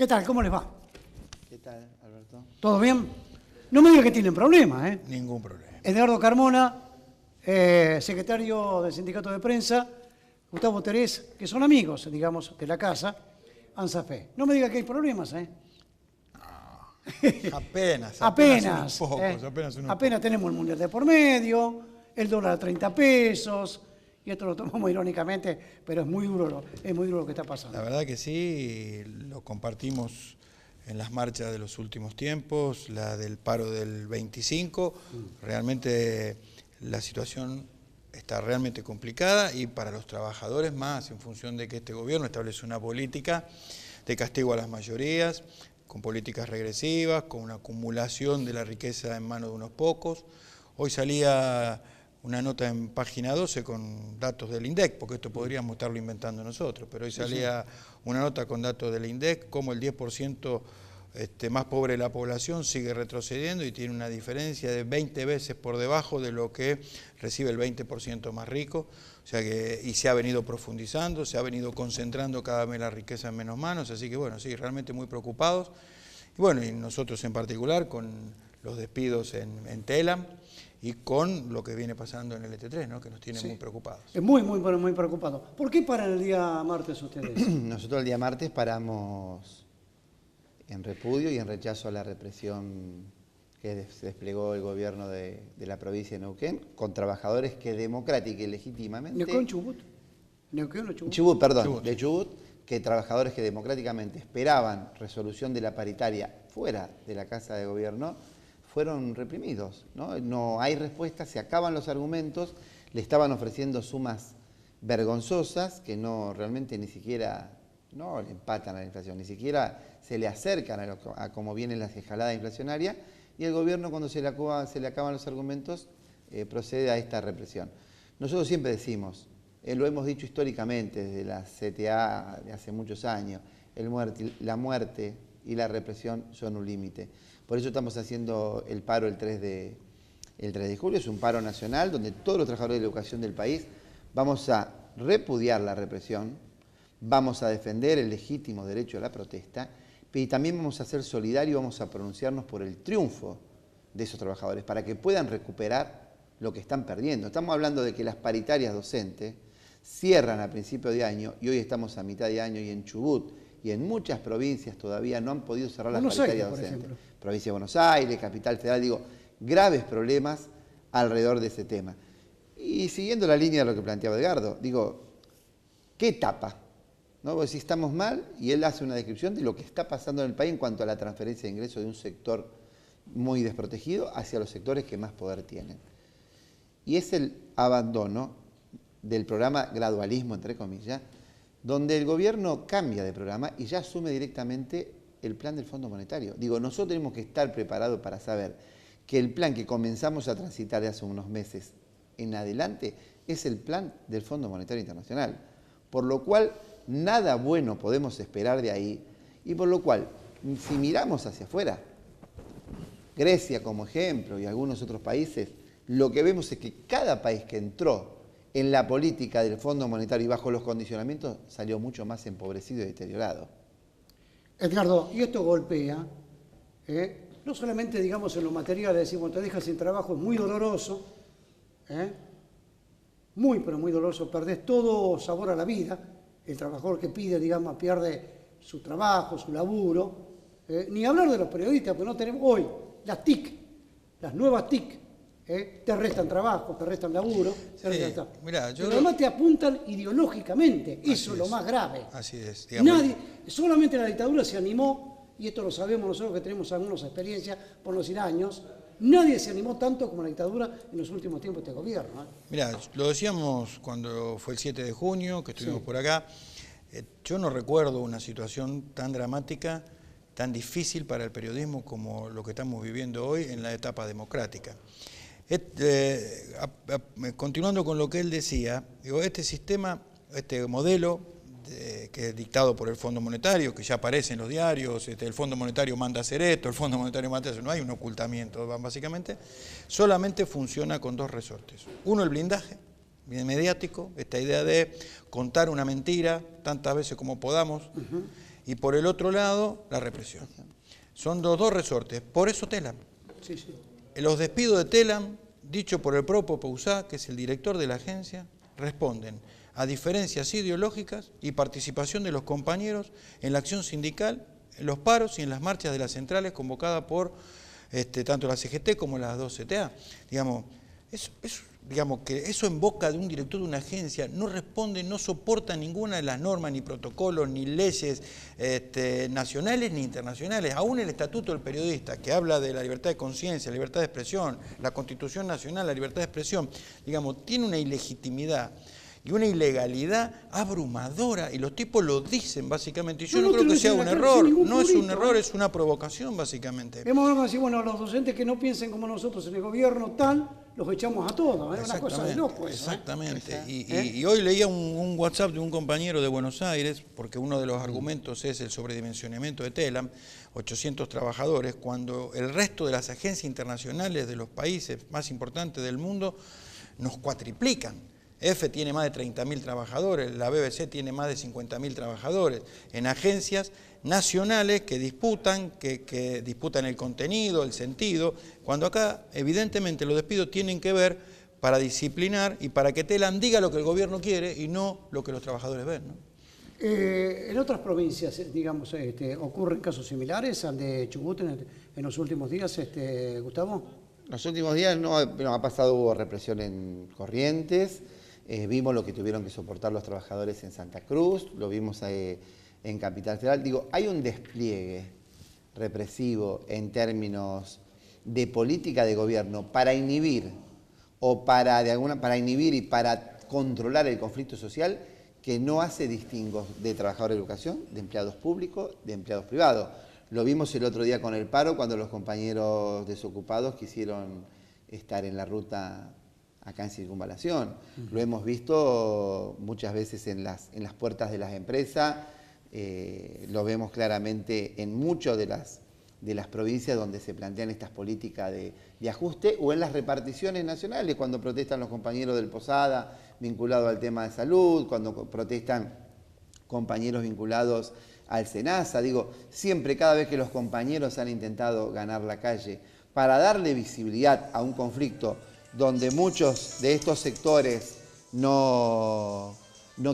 ¿Qué tal? ¿Cómo les va? ¿Qué tal, Alberto? ¿Todo bien? No me diga que tienen problemas, ¿eh? Ningún problema. Edgardo Carmona, secretario del Sindicato de Prensa, Gustavo Terés, que son amigos, digamos, de la casa, ANSAFE. No me diga que hay problemas, ¿eh? Apenas Apenas unos pocos. Tenemos el Mundial de por medio, el dólar a 30 pesos, y esto lo tomamos irónicamente, pero es muy duro lo que está pasando. La verdad que sí, lo compartimos en las marchas de los últimos tiempos, la del paro del 25, realmente la situación está realmente complicada y para los trabajadores más, en función de que este gobierno establece una política de castigo a las mayorías, con políticas regresivas, con una acumulación de la riqueza en manos de unos pocos. Hoy salía una nota en página 12 con datos del INDEC, porque esto podríamos estarlo inventando nosotros, pero hoy salía una nota con datos del INDEC, como el 10% más pobre de la población sigue retrocediendo y tiene una diferencia de 20 veces por debajo de lo que recibe el 20% más rico. O sea que, y se ha venido profundizando, se ha venido concentrando cada vez la riqueza en menos manos, así que bueno, sí, realmente muy preocupados. Y bueno, y nosotros en particular con los despidos en Telam y con lo que viene pasando en el ET3, ¿no? Que nos tiene muy preocupados. Muy preocupado. ¿Por qué paran el día martes ustedes? Nosotros el día martes paramos en repudio y en rechazo a la represión que se desplegó el gobierno de la provincia de Neuquén con trabajadores que democrática y legítimamente... ¿Neuquén, Chubut? ¿Neuquén o Chubut? Chubut, perdón, de Chubut, que trabajadores que democráticamente esperaban resolución de la paritaria fuera de la Casa de Gobierno fueron reprimidos, ¿no? No hay respuesta, se acaban los argumentos, le estaban ofreciendo sumas vergonzosas que no realmente ni siquiera no le empatan a la inflación, ni siquiera se le acercan a cómo vienen las escaladas inflacionarias, y el gobierno cuando se le acaban los argumentos procede a esta represión. Nosotros siempre decimos, lo hemos dicho históricamente desde la CTA de hace muchos años, la muerte y la represión son un límite. Por eso estamos haciendo el paro el 3 de julio, es un paro nacional donde todos los trabajadores de la educación del país vamos a repudiar la represión, vamos a defender el legítimo derecho a la protesta, y también vamos a ser solidarios, vamos a pronunciarnos por el triunfo de esos trabajadores para que puedan recuperar lo que están perdiendo. Estamos hablando de que las paritarias docentes cierran a principio de año y hoy estamos a mitad de año y en Chubut y en muchas provincias todavía no han podido cerrar las paritarias docentes. Provincia de Buenos Aires, Capital Federal, digo, graves problemas alrededor de ese tema. Y siguiendo la línea de lo que planteaba Edgardo, digo, ¿qué etapa? ¿No? Porque si estamos mal, y él hace una descripción de lo que está pasando en el país en cuanto a la transferencia de ingresos de un sector muy desprotegido hacia los sectores que más poder tienen. Y es el abandono del programa gradualismo, entre comillas, donde el gobierno cambia de programa y ya asume directamente el plan del Fondo Monetario. Digo, nosotros tenemos que estar preparados para saber que el plan que comenzamos a transitar de hace unos meses en adelante es el plan del Fondo Monetario Internacional, por lo cual nada bueno podemos esperar de ahí y por lo cual, si miramos hacia afuera, Grecia como ejemplo y algunos otros países, lo que vemos es que cada país que entró en la política del Fondo Monetario y bajo los condicionamientos salió mucho más empobrecido y deteriorado. Edgardo, y esto golpea, no solamente digamos en lo material, decimos te dejas sin trabajo, es muy doloroso, pero muy doloroso, perdés todo sabor a la vida. El trabajador que pide, digamos, pierde su trabajo, su laburo. Ni hablar de los periodistas, porque no tenemos hoy las TIC, las nuevas TIC, te restan trabajo, te restan laburo. Mirá, pero además te apuntan ideológicamente, eso es lo más grave. Así es. Nadie, solamente la dictadura se animó, y esto lo sabemos nosotros que tenemos algunas experiencias, por no decir años, nadie se animó tanto como la dictadura en los últimos tiempos de este gobierno. Mirá, lo decíamos cuando fue el 7 de junio, que estuvimos por acá. Yo no recuerdo una situación tan dramática, tan difícil para el periodismo como lo que estamos viviendo hoy en la etapa democrática. Continuando con lo que él decía, digo, este sistema, este modelo que es dictado por el Fondo Monetario, que ya aparece en los diarios, el Fondo Monetario manda a hacer esto, el Fondo Monetario manda a hacer eso, no hay un ocultamiento, básicamente, solamente funciona con dos resortes. Uno, el blindaje mediático, esta idea de contar una mentira tantas veces como podamos, y por el otro lado la represión. Son los dos resortes, por eso Telam. Sí, sí. Los despidos de Telam, dicho por el propio Pousat, que es el director de la agencia, responden a diferencias ideológicas y participación de los compañeros en la acción sindical, en los paros y en las marchas de las centrales convocadas por tanto la CGT como las dos CTA. Digamos que eso en boca de un director de una agencia no responde, no soporta ninguna de las normas, ni protocolos, ni leyes nacionales ni internacionales. Aún el Estatuto del Periodista, que habla de la libertad de conciencia, la libertad de expresión, la Constitución Nacional, la libertad de expresión, tiene una ilegitimidad y una ilegalidad abrumadora, y los tipos lo dicen básicamente. Y yo no creo que sea un error, no es un error, es una provocación básicamente. Hemos hablado así, bueno, los docentes que no piensen como nosotros en el gobierno tal, los echamos a todos, es una cosa de loco eso. Exactamente, y hoy leía un WhatsApp de un compañero de Buenos Aires, porque uno de los argumentos es el sobredimensionamiento de Telam, 800 trabajadores, cuando el resto de las agencias internacionales de los países más importantes del mundo nos cuatriplican. EFE tiene más de 30.000 trabajadores, la BBC tiene más de 50.000 trabajadores, en agencias nacionales que disputan el contenido, el sentido, cuando acá evidentemente los despidos tienen que ver para disciplinar y para que Telam diga lo que el gobierno quiere y no lo que los trabajadores ven, ¿no? En otras provincias, digamos, ocurren casos similares al de Chubut en los últimos días, Gustavo. En los últimos días no ha pasado, hubo represión en Corrientes, vimos lo que tuvieron que soportar los trabajadores en Santa Cruz, lo vimos en Capital Federal. Digo, hay un despliegue represivo en términos de política de gobierno para inhibir para inhibir y para controlar el conflicto social que no hace distingos de trabajadores de educación, de empleados públicos, de empleados privados. Lo vimos el otro día con el paro, cuando los compañeros desocupados quisieron estar en la ruta acá en Circunvalación. Lo hemos visto muchas veces en las puertas de las empresas, lo vemos claramente en muchas de las provincias donde se plantean estas políticas de ajuste, o en las reparticiones nacionales, cuando protestan los compañeros del Posada vinculados al tema de salud, cuando protestan compañeros vinculados al SENASA. Digo, siempre, cada vez que los compañeros han intentado ganar la calle para darle visibilidad a un conflicto donde muchos de estos sectores no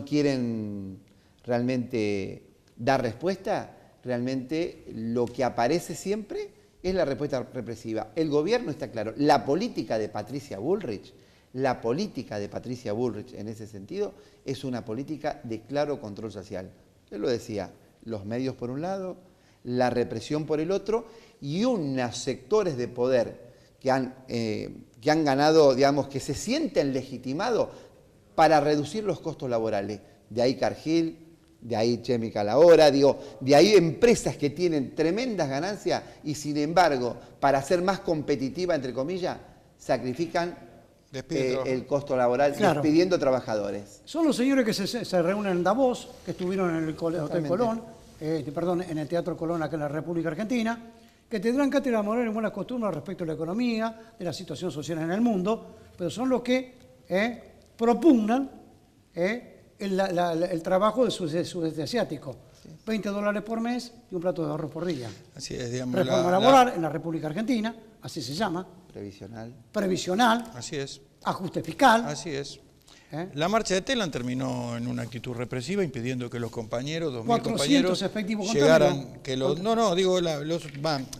quieren realmente dar respuesta, realmente lo que aparece siempre es la respuesta represiva. El gobierno está claro, la política de Patricia Bullrich en ese sentido es una política de claro control social. Él lo decía, los medios por un lado, la represión por el otro, y unos sectores de poder que han ganado, digamos, que se sienten legitimados para reducir los costos laborales. De ahí Cargill, de ahí Chemical ahora, de ahí empresas que tienen tremendas ganancias y sin embargo, para ser más competitiva, entre comillas, sacrifican el costo laboral, claro, despidiendo trabajadores. Son los señores que se reúnen en Davos, que estuvieron en el Hotel Colón, en el Teatro Colón acá en la República Argentina, que tendrán cátedra moral en buenas costumbres respecto a la economía, de la situación social en el mundo, pero son los que propugnan el trabajo del sudeste asiático. Sí. $20 por mes y un plato de arroz por día. Así es, digamos. Reforma laboral en la República Argentina, así se llama. Previsional. Así es. Ajuste fiscal. Así es. La marcha de Telam terminó en una actitud represiva, impidiendo que los compañeros, 2.000 compañeros, llegaran.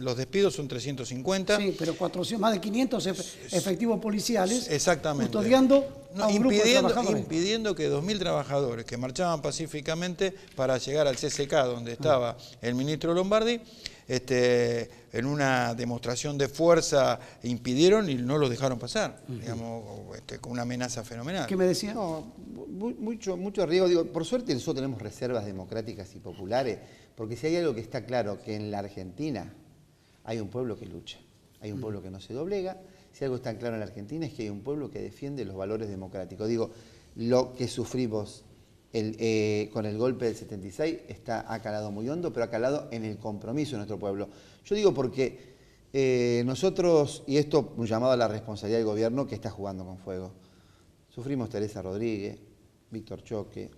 Los despidos son 350. Sí, pero más de 500 efectivos policiales. Exactamente. Custodiando a un grupo de trabajadores. Impidiendo que 2.000 trabajadores que marchaban pacíficamente para llegar al CCK, donde estaba el ministro Lombardi, en una demostración de fuerza impidieron y no lo dejaron pasar, digamos, con una amenaza fenomenal. ¿Qué me decía? No, mucho riesgo. Digo, por suerte nosotros tenemos reservas democráticas y populares, porque si hay algo que está claro, que en la Argentina hay un pueblo que lucha, hay un pueblo que no se doblega. Si algo está claro en la Argentina es que hay un pueblo que defiende los valores democráticos. Digo, lo que sufrimos con el golpe del 76 ha calado muy hondo, pero ha calado en el compromiso de nuestro pueblo. Yo digo porque nosotros, y esto un llamado a la responsabilidad del gobierno que está jugando con fuego, sufrimos Teresa Rodríguez, Víctor Choque,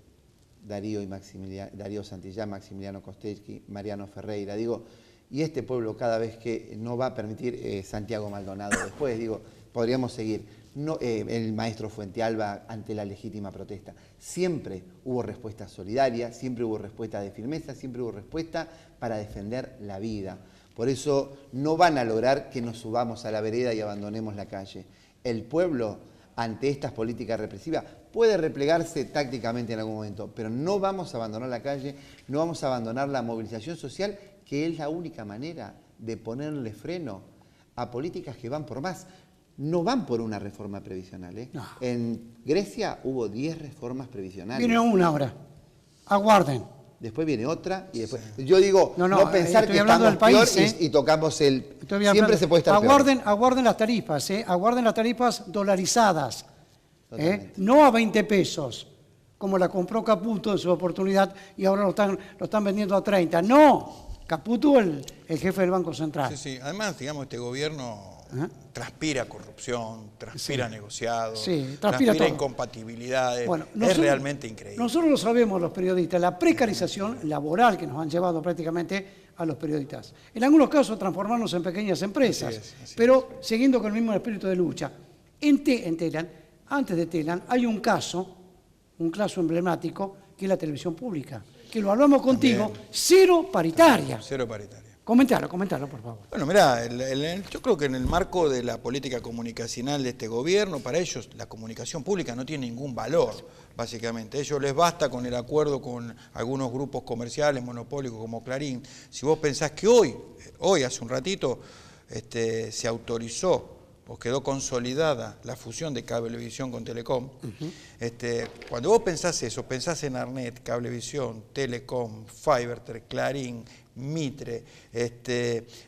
Darío Santillán, Maximiliano Kostelski, Mariano Ferreira, digo, y este pueblo cada vez que no va a permitir Santiago Maldonado después, digo, podríamos seguir. No, el maestro Fuentealba ante la legítima protesta. Siempre hubo respuesta solidaria, siempre hubo respuesta de firmeza, siempre hubo respuesta para defender la vida. Por eso no van a lograr que nos subamos a la vereda y abandonemos la calle. El pueblo, ante estas políticas represivas, puede replegarse tácticamente en algún momento, pero no vamos a abandonar la calle, no vamos a abandonar la movilización social, que es la única manera de ponerle freno a políticas que van por más. No van por una reforma previsional. No. En Grecia hubo 10 reformas previsionales. Viene una ahora. Aguarden. Después viene otra y después... Yo digo, no, pensar que estamos del país, peor y tocamos el... Siempre se puede estar aguarden las tarifas, aguarden las tarifas dolarizadas. No a 20 pesos, como la compró Caputo en su oportunidad y ahora lo están vendiendo a 30. No, Caputo el jefe del Banco Central. Sí. Además, digamos, este gobierno... transpira corrupción, transpira negociados, transpira incompatibilidades. Bueno, es realmente increíble. Nosotros lo sabemos los periodistas, la precarización laboral que nos han llevado prácticamente a los periodistas. En algunos casos transformarnos en pequeñas empresas, pero siguiendo con el mismo espíritu de lucha. En Telam, antes de Telam, hay un caso emblemático que es la televisión pública, que lo hablamos contigo, cero paritaria. Cero paritaria. Comentalo, por favor. Bueno, mirá, yo creo que en el marco de la política comunicacional de este gobierno, para ellos la comunicación pública no tiene ningún valor, básicamente. A ellos les basta con el acuerdo con algunos grupos comerciales, monopólicos como Clarín. Si vos pensás que hoy hace un ratito, se autorizó o quedó consolidada la fusión de Cablevisión con Telecom. Cuando vos pensás eso, pensás en Arnet, Cablevisión, Telecom, Fivertel, Clarín, Mitre,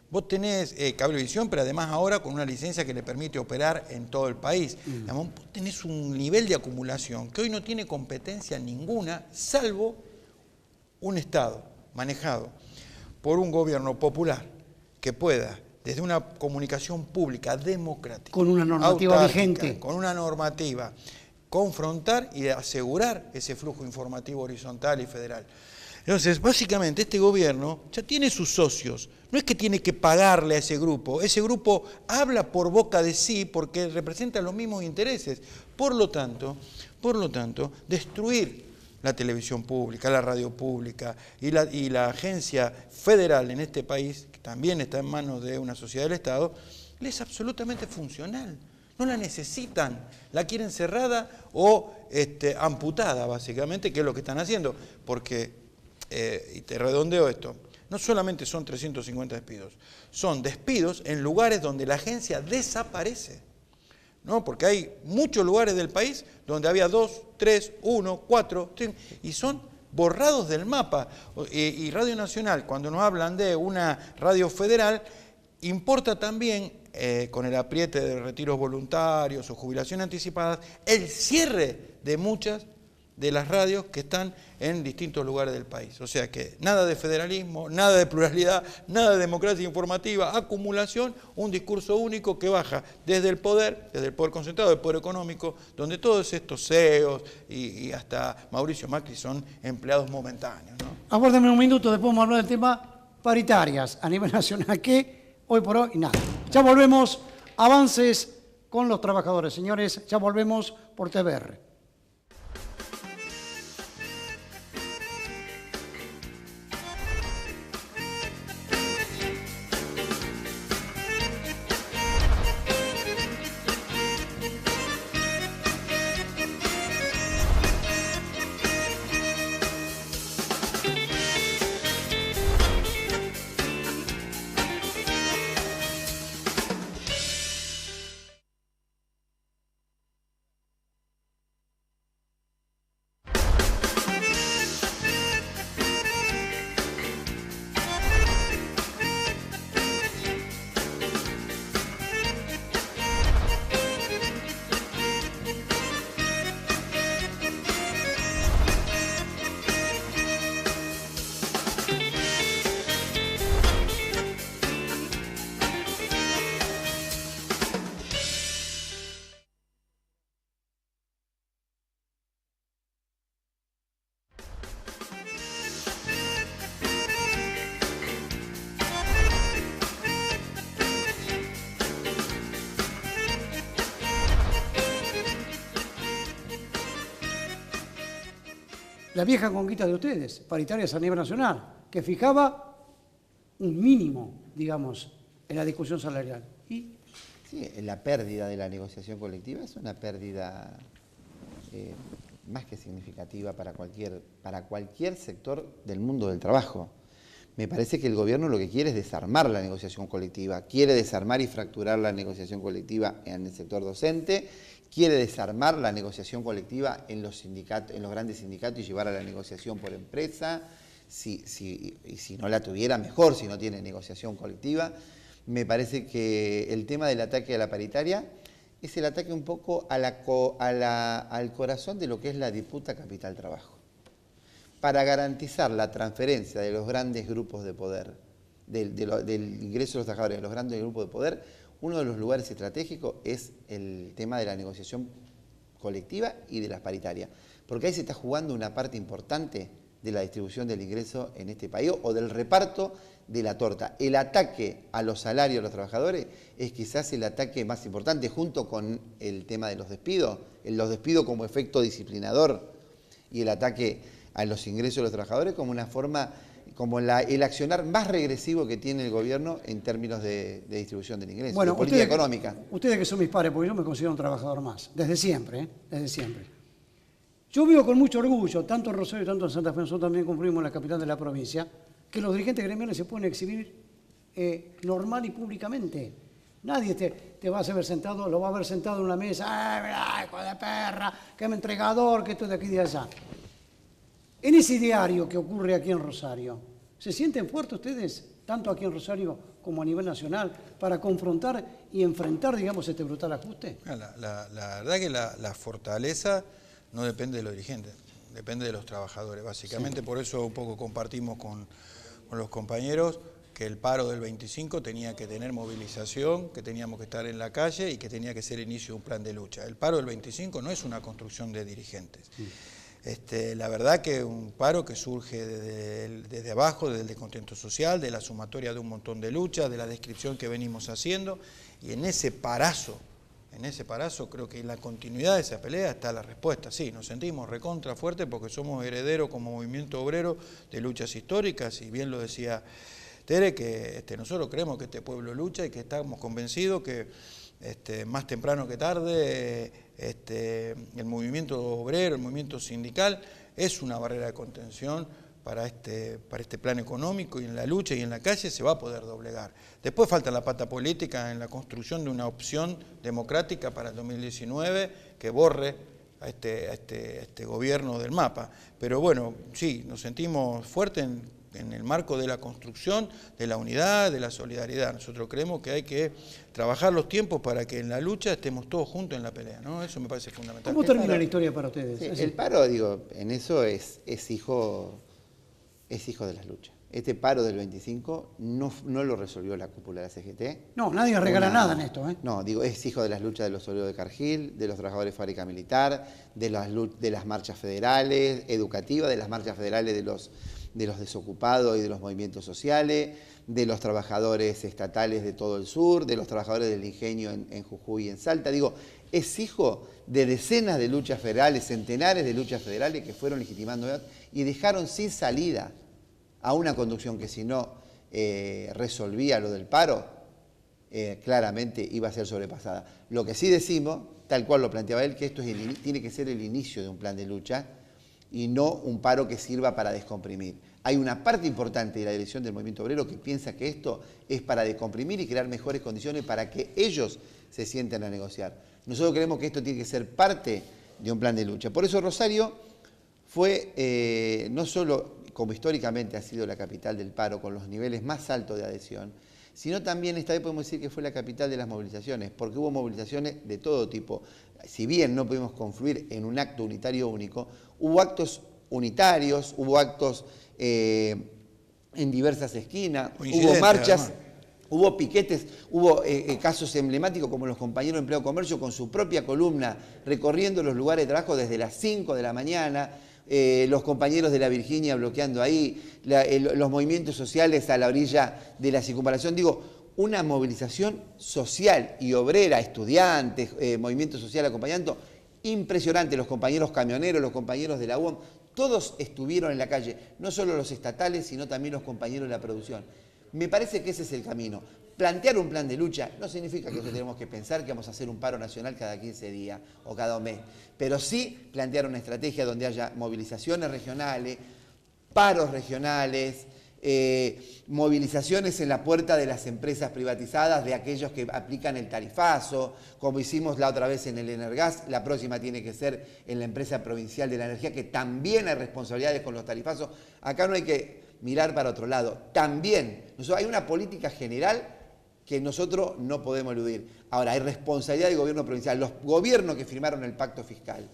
vos tenés Cablevisión, pero además ahora con una licencia que le permite operar en todo el país. Vos tenés un nivel de acumulación que hoy no tiene competencia ninguna, salvo un Estado manejado por un gobierno popular que pueda, desde una comunicación pública democrática, con una normativa vigente, con una normativa, confrontar y asegurar ese flujo informativo horizontal y federal. Entonces, básicamente, este gobierno ya tiene sus socios. No es que tiene que pagarle a ese grupo habla por boca de sí porque representa los mismos intereses. Por lo tanto, destruir la televisión pública, la radio pública y la agencia federal en este país, que también está en manos de una sociedad del Estado, les es absolutamente funcional. No la necesitan, la quieren cerrada o amputada, básicamente, que es lo que están haciendo. Porque, y te redondeo esto, no solamente son 350 despidos, son despidos en lugares donde la agencia desaparece. ¿No? Porque hay muchos lugares del país donde había 2, 3, 1, 4, y son borrados del mapa. Y Radio Nacional, cuando nos hablan de una radio federal, importa también, con el apriete de retiros voluntarios o jubilaciones anticipadas, el cierre de muchas de las radios que están en distintos lugares del país. O sea que nada de federalismo, nada de pluralidad, nada de democracia informativa, acumulación, un discurso único que baja desde el poder concentrado, del poder económico, donde todos estos CEOs y hasta Mauricio Macri son empleados momentáneos, ¿no? Aguárdame un minuto, después vamos a hablar del tema paritarias a nivel nacional, que hoy por hoy nada. Ya volvemos, avances con los trabajadores. Señores, ya volvemos por TVR. la vieja conquista de ustedes, paritarias a nivel nacional, que fijaba un mínimo, digamos, en la discusión salarial. Y sí, la pérdida de la negociación colectiva es una pérdida más que significativa para cualquier sector del mundo del trabajo. Me parece que el gobierno lo que quiere es desarmar la negociación colectiva, quiere desarmar y fracturar la negociación colectiva en el sector docente, quiere desarmar la negociación colectiva en los sindicatos, en los grandes sindicatos y llevar a la negociación por empresa, y si no la tuviera, mejor si no tiene negociación colectiva. Me parece que el tema del ataque a la paritaria es el ataque un poco al corazón de lo que es la disputa capital-trabajo. Para garantizar la transferencia de los grandes grupos de poder, del ingreso de los trabajadores de los grandes grupos de poder, uno de los lugares estratégicos es el tema de la negociación colectiva y de las paritarias. Porque ahí se está jugando una parte importante de la distribución del ingreso en este país o del reparto de la torta. El ataque a los salarios de los trabajadores es quizás el ataque más importante, junto con el tema de los despidos como efecto disciplinador y el ataque a los ingresos de los trabajadores como una forma, como el accionar más regresivo que tiene el gobierno en términos de distribución del ingreso, bueno, de política económica. Ustedes que son mis padres, porque yo me considero un trabajador más, desde siempre, desde siempre. Yo vivo con mucho orgullo, tanto en Rosario, tanto en Santa Fe, nosotros también cumplimos la capital de la provincia, que los dirigentes gremiales se pueden exhibir normal y públicamente. Nadie te va a ver sentado, lo va a ver sentado en una mesa, ¡ay, mirá, hijo de perra, que me entregador, que estoy de aquí y de allá! En ese diario que ocurre aquí en Rosario, ¿se sienten fuertes ustedes, tanto aquí en Rosario como a nivel nacional, para confrontar y enfrentar, digamos, este brutal ajuste? La verdad que la fortaleza no depende de los dirigentes, depende de los trabajadores. Básicamente por eso un poco compartimos con los compañeros que el paro del 25 tenía que tener movilización, que teníamos que estar en la calle y que tenía que ser el inicio de un plan de lucha. El paro del 25 no es una construcción de dirigentes. La verdad que un paro que surge desde abajo, desde el descontento social, de la sumatoria de un montón de luchas, de la descripción que venimos haciendo, y en ese parazo creo que en la continuidad de esa pelea está la respuesta. Sí, nos sentimos recontra fuertes porque somos herederos como movimiento obrero de luchas históricas, y bien lo decía Tere, que nosotros creemos que este pueblo lucha y que estamos convencidos que más temprano que tarde el movimiento obrero, el movimiento sindical es una barrera de contención para este plan económico, y en la lucha y en la calle se va a poder doblegar. Después falta la pata política en la construcción de una opción democrática para el 2019 que borre a este gobierno del mapa. Pero bueno, sí, nos sentimos fuertes en el marco de la construcción, de la unidad, de la solidaridad. Nosotros creemos que hay que trabajar los tiempos para que en la lucha estemos todos juntos en la pelea, ¿no? Eso me parece fundamental. ¿Cómo termina la historia para ustedes? Sí, el paro, digo, en eso es hijo de las luchas. Este paro del 25 no lo resolvió la cúpula de la CGT. No, nadie regala nada en esto, ¿eh? No, digo, es hijo de las luchas de los obreros de Cargill, de los trabajadores de fábrica militar, de las marchas federales, educativas, de las marchas federales de los desocupados y de los movimientos sociales, de los trabajadores estatales de todo el sur, de los trabajadores del ingenio en Jujuy y en Salta. Digo, es hijo de decenas de luchas federales, centenares de luchas federales que fueron legitimando y dejaron sin salida a una conducción que si no resolvía lo del paro, claramente iba a ser sobrepasada. Lo que sí decimos, tal cual lo planteaba él, que esto tiene que ser el inicio de un plan de lucha y no un paro que sirva para descomprimir. Hay una parte importante de la dirección del movimiento obrero que piensa que esto es para descomprimir y crear mejores condiciones para que ellos se sienten a negociar. Nosotros creemos que esto tiene que ser parte de un plan de lucha. Por eso Rosario fue, no solo como históricamente ha sido la capital del paro, con los niveles más altos de adhesión, sino también esta vez podemos decir que fue la capital de las movilizaciones, porque hubo movilizaciones de todo tipo. Si bien no pudimos confluir en un acto unitario único, hubo actos unitarios, hubo actos en diversas esquinas, hubo marchas, además. Hubo piquetes, hubo casos emblemáticos como los compañeros de Empleo y Comercio con su propia columna recorriendo los lugares de trabajo desde las 5 de la mañana, los compañeros de la Virginia bloqueando ahí, los movimientos sociales a la orilla de la circunvalación. Digo, una movilización social y obrera, estudiantes, movimiento social acompañando, impresionante, los compañeros camioneros, los compañeros de la UOM, todos estuvieron en la calle, no solo los estatales, sino también los compañeros de la producción. Me parece que ese es el camino. Plantear un plan de lucha no significa que nosotros tenemos que pensar que vamos a hacer un paro nacional cada 15 días o cada mes, pero sí plantear una estrategia donde haya movilizaciones regionales, paros regionales, movilizaciones en la puerta de las empresas privatizadas, de aquellos que aplican el tarifazo, como hicimos la otra vez en el Energas, la próxima tiene que ser en la empresa provincial de la energía, que también hay responsabilidades con los tarifazos. Acá no hay que mirar para otro lado. También hay una política general que nosotros no podemos eludir. Ahora, hay responsabilidad del gobierno provincial. Los gobiernos que firmaron el pacto fiscal,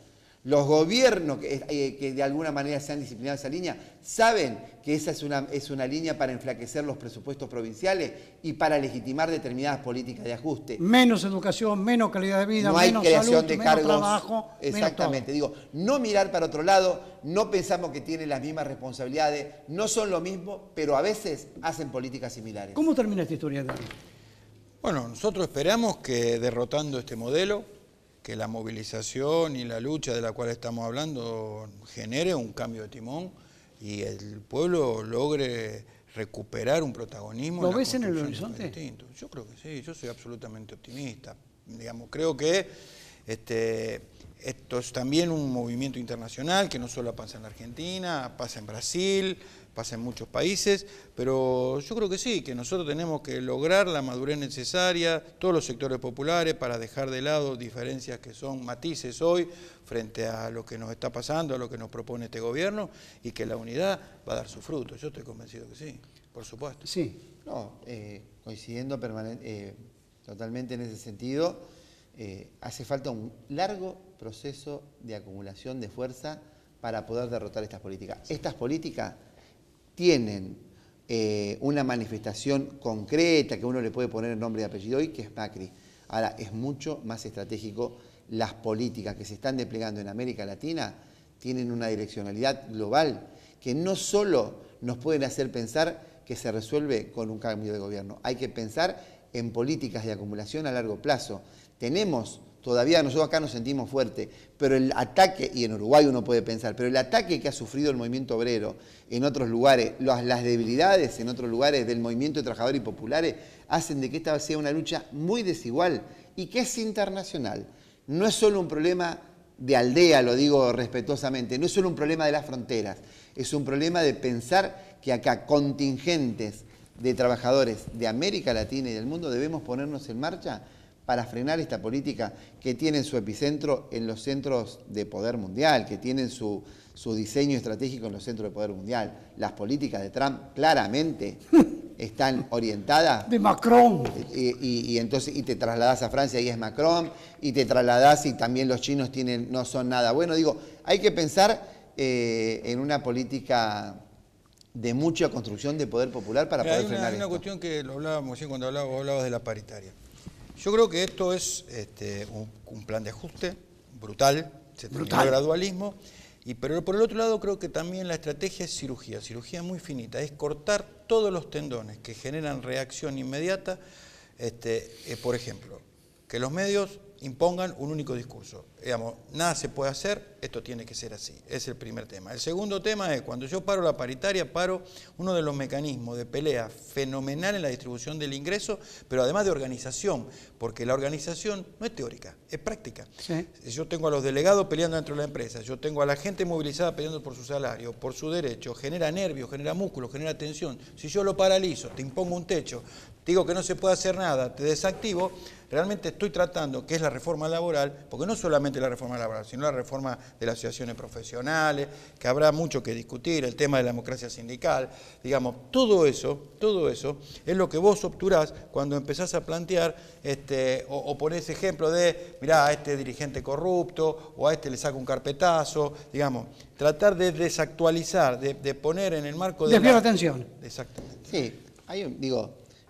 los gobiernos que de alguna manera se han disciplinado esa línea, saben que esa es una línea para enflaquecer los presupuestos provinciales y para legitimar determinadas políticas de ajuste. Menos educación, menos calidad de vida, no hay menos creación salud, de menos cargos. trabajo. Exactamente, digo, no mirar para otro lado, no pensamos que tienen las mismas responsabilidades, no son lo mismo, pero a veces hacen políticas similares. ¿Cómo termina esta historia, Dani? Bueno, nosotros esperamos que derrotando este modelo, que la movilización y la lucha de la cual estamos hablando genere un cambio de timón y el pueblo logre recuperar un protagonismo. ¿Lo ves en el horizonte? Yo creo que sí, yo soy absolutamente optimista. Digamos, creo que esto es también un movimiento internacional que no solo pasa en la Argentina, pasa en Brasil, pasa en muchos países, pero yo creo que sí, que nosotros tenemos que lograr la madurez necesaria, todos los sectores populares, para dejar de lado diferencias que son matices hoy frente a lo que nos está pasando, a lo que nos propone este gobierno, y que la unidad va a dar su fruto. Yo estoy convencido que sí, por supuesto. Sí. No, coincidiendo totalmente en ese sentido, hace falta un largo proceso de acumulación de fuerza para poder derrotar estas políticas. Estas políticas tienen una manifestación concreta que uno le puede poner el nombre y apellido hoy, que es Macri. Ahora, es mucho más estratégico. Las políticas que se están desplegando en América Latina tienen una direccionalidad global que no solo nos pueden hacer pensar que se resuelve con un cambio de gobierno. Hay que pensar en políticas de acumulación a largo plazo. Todavía nosotros acá nos sentimos fuertes, pero el ataque, y en Uruguay uno puede pensar, pero el ataque que ha sufrido el movimiento obrero en otros lugares, las debilidades en otros lugares del movimiento de trabajadores y populares, hacen de que esta sea una lucha muy desigual y que es internacional. No es solo un problema de aldea, lo digo respetuosamente, no es solo un problema de las fronteras, es un problema de pensar que acá contingentes de trabajadores de América Latina y del mundo debemos ponernos en marcha para frenar esta política que tiene su epicentro en los centros de poder mundial, que tienen su diseño estratégico en los centros de poder mundial. Las políticas de Trump claramente están orientadas... De Macron. Y entonces te trasladás a Francia y es Macron, y te trasladás y también los chinos no son nada bueno. Digo, hay que pensar en una política de mucha construcción de poder popular para poder frenar esto. Hay una cuestión que lo hablábamos cuando hablabas de la paritaria. Yo creo que esto es un plan de ajuste brutal, se terminó el gradualismo, pero por el otro lado creo que también la estrategia es cirugía muy finita, es cortar todos los tendones que generan reacción inmediata, por ejemplo, que los medios impongan un único discurso. Digamos, nada se puede hacer, esto tiene que ser así. Es el primer tema. El segundo tema es, cuando yo paro la paritaria, paro uno de los mecanismos de pelea fenomenal en la distribución del ingreso, pero además de organización, porque la organización no es teórica, es práctica. Sí. Yo tengo a los delegados peleando dentro de la empresa, yo tengo a la gente movilizada peleando por su salario, por su derecho, genera nervios, genera músculos, genera tensión. Si yo lo paralizo, te impongo un techo, digo que no se puede hacer nada, te desactivo, realmente estoy tratando, que es la reforma laboral, porque no solamente la reforma laboral, sino la reforma de las asociaciones profesionales, que habrá mucho que discutir, el tema de la democracia sindical, digamos, todo eso es lo que vos obturás cuando empezás a plantear o ponés ejemplo de, mirá, a este dirigente corrupto, o a este le saca un carpetazo, digamos, tratar de desactualizar, de poner en el marco de desviar la atención. Exactamente. Sí,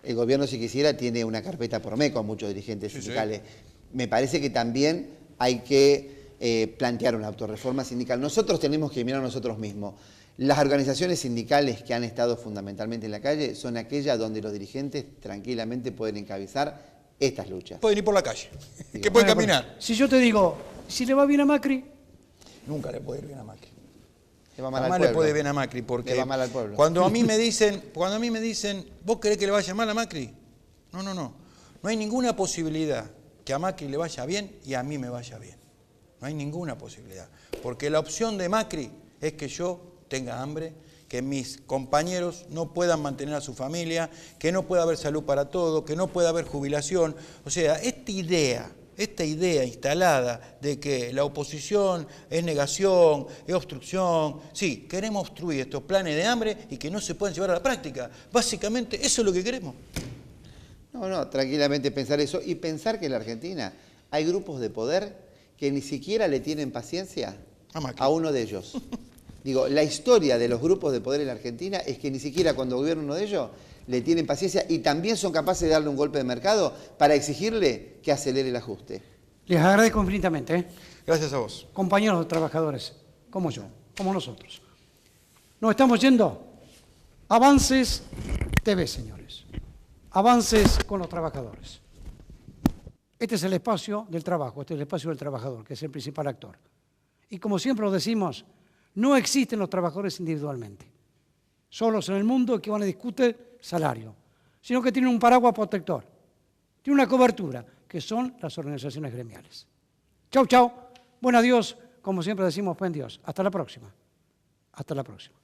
el gobierno, si quisiera, tiene una carpeta por MEC con muchos dirigentes sindicales. Sí. Me parece que también hay que plantear una autorreforma sindical. Nosotros tenemos que mirar a nosotros mismos. Las organizaciones sindicales que han estado fundamentalmente en la calle son aquellas donde los dirigentes tranquilamente pueden encabezar estas luchas. Pueden ir por la calle, que pueden caminar. Si yo te digo, si le va bien a Macri... Nunca le puede ir bien a Macri. Le va mal al jamás le pueblo. puede bien a Macri, porque Le va mal al pueblo. cuando a mí me dicen, ¿vos querés que le vaya mal a Macri? No. No hay ninguna posibilidad que a Macri le vaya bien y a mí me vaya bien. No hay ninguna posibilidad. Porque la opción de Macri es que yo tenga hambre, que mis compañeros no puedan mantener a su familia, que no pueda haber salud para todo, que no pueda haber jubilación. O sea, esta idea instalada de que la oposición es negación, es obstrucción, sí, queremos obstruir estos planes de hambre y que no se puedan llevar a la práctica. Básicamente, eso es lo que queremos. No, tranquilamente pensar eso y pensar que en la Argentina hay grupos de poder que ni siquiera le tienen paciencia a uno de ellos. Digo, la historia de los grupos de poder en la Argentina es que ni siquiera cuando gobierna uno de ellos le tienen paciencia y también son capaces de darle un golpe de mercado para exigirle que acelere el ajuste. Les agradezco infinitamente, ¿eh? Gracias a vos. Compañeros de trabajadores, como yo, como nosotros. Nos estamos yendo. Avances TV, señores. Avances con los trabajadores. Este es el espacio del trabajo, este es el espacio del trabajador, que es el principal actor. Y como siempre lo decimos, no existen los trabajadores individualmente, solos en el mundo que van a discutir salario, sino que tienen un paraguas protector, tienen una cobertura, que son las organizaciones gremiales. Chau, chau, buen adiós, como siempre decimos, buen Dios. Hasta la próxima. Hasta la próxima.